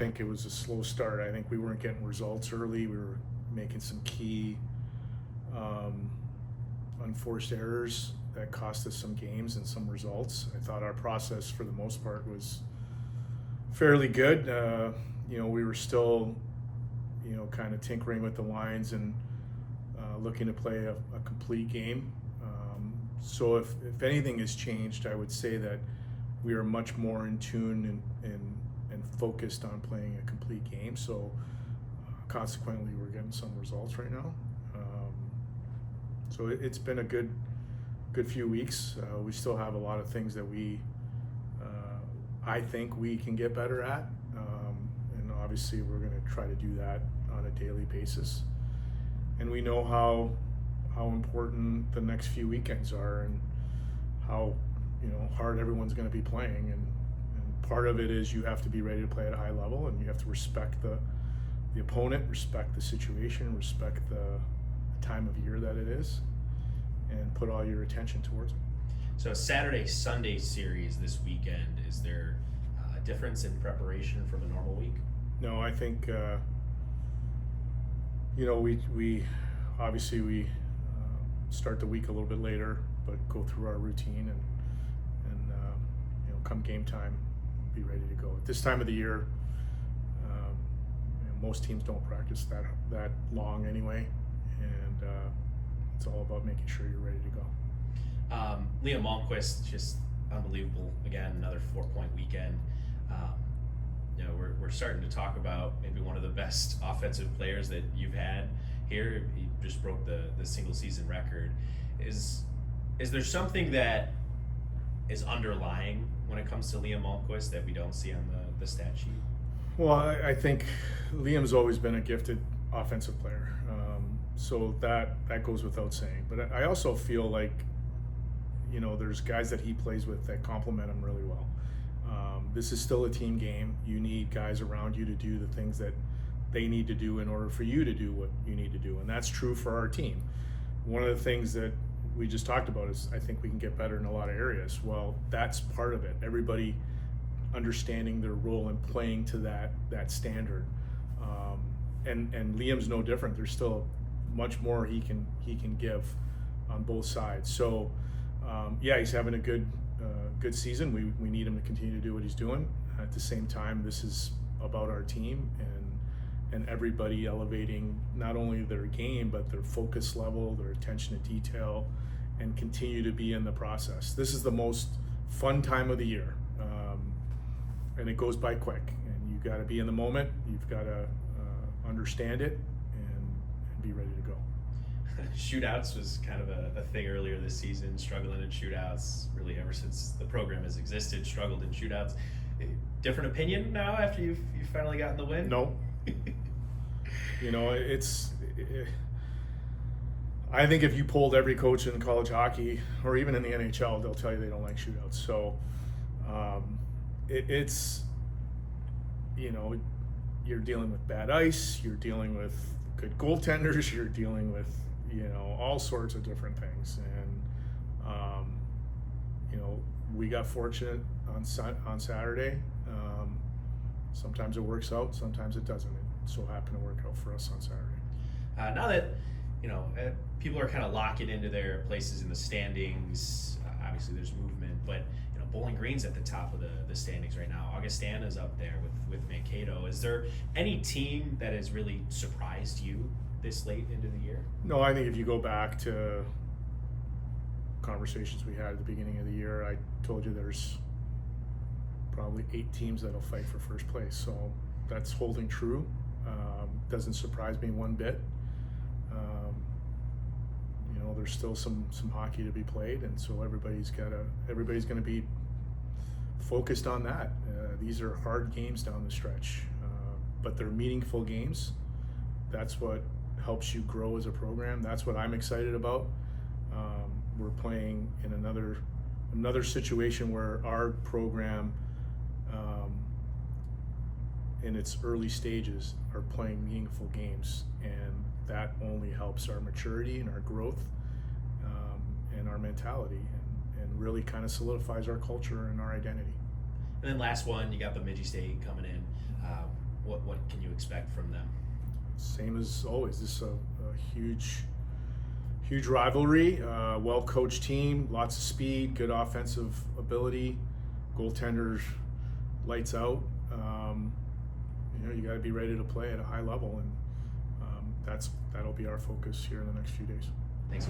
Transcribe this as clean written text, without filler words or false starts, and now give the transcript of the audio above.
think it was a slow start. I think we weren't getting results early. We were making some key unforced errors that cost us some games and some results. I thought our process for the most part was fairly good. We were still, kind of tinkering with the lines and looking to play a complete game. So if anything has changed, I would say that we are much more in tune and focused on playing a complete game. So consequently, we're getting some results right now. So it's been a good few weeks. We still have a lot of things that I think we can get better at. And obviously we're going to try to do that on a daily basis. And we know how important the next few weekends are and how hard everyone's going to be playing. And part of it is you have to be ready to play at a high level, and you have to respect the opponent, respect the situation, respect the time of year that it is, and put all your attention towards it. So Saturday-Sunday series this weekend, is there a difference in preparation from a normal week? No, I think we obviously start the week a little bit later, but go through our routine and come game time, be ready to go. At this time of the year, most teams don't practice that long anyway, and it's all about making sure you're ready to go. Liam Malmquist, just unbelievable. Again, another 4-point weekend. We're starting to talk about maybe one of the best offensive players that you've had here. He just broke the single season record. Is there something that is underlying when it comes to Liam Malmquist that we don't see on the stat sheet? Well, I think Liam's always been a gifted offensive player. So that goes without saying. But I also feel like, there's guys that he plays with that complement him really well. This is still a team game. You need guys around you to do the things that they need to do in order for you to do what you need to do. And that's true for our team. One of the things that we just talked about is I think we can get better in a lot of areas. Well, that's part of it. Everybody understanding their role and playing to that standard. And Liam's no different. There's still much more he can give on both sides. So he's having a good season. We need him to continue to do what he's doing. At the same time, this is about our team and everybody elevating not only their game but their focus level, their attention to detail, and continue to be in the process. This is the most fun time of the year, and it goes by quick. And you got to be in the moment. You've got to understand it and be ready to go. Shootouts was kind of a thing earlier this season, struggling in shootouts really ever since the program has existed, struggled in shootouts. Different opinion now after you've finally gotten the win? No. I think if you polled every coach in college hockey or even in the NHL, they'll tell you they don't like shootouts. So you're dealing with bad ice, you're dealing with good goaltenders, you're dealing with all sorts of different things. And we got fortunate on Saturday. Sometimes it works out, sometimes it doesn't. It so happened to work out for us on Saturday. Now that people are kind of locking into their places in the standings, obviously there's movement, but Bowling Green's at the top of the standings right now. Augustana's up there with Mankato. Is there any team that has really surprised you this late into the year? No, I think if you go back to conversations we had at the beginning of the year, I told you there's probably 8 teams that'll fight for first place. So that's holding true. Doesn't surprise me one bit. There's still some hockey to be played, and so everybody's going to be focused on that. These are hard games down the stretch, but they're meaningful games. That's what helps you grow as a program. That's what I'm excited about. We're playing in another situation where our program, in its early stages, are playing meaningful games, and that only helps our maturity and our growth, and our mentality, and really kind of solidifies our culture and our identity. And then last one, you got Bemidji State coming in. what can you expect from them? Same as always. This is a huge rivalry. Well-coached team, lots of speed, good offensive ability, goaltenders lights out. You got to be ready to play at a high level, and that'll be our focus here in the next few days. Thanks.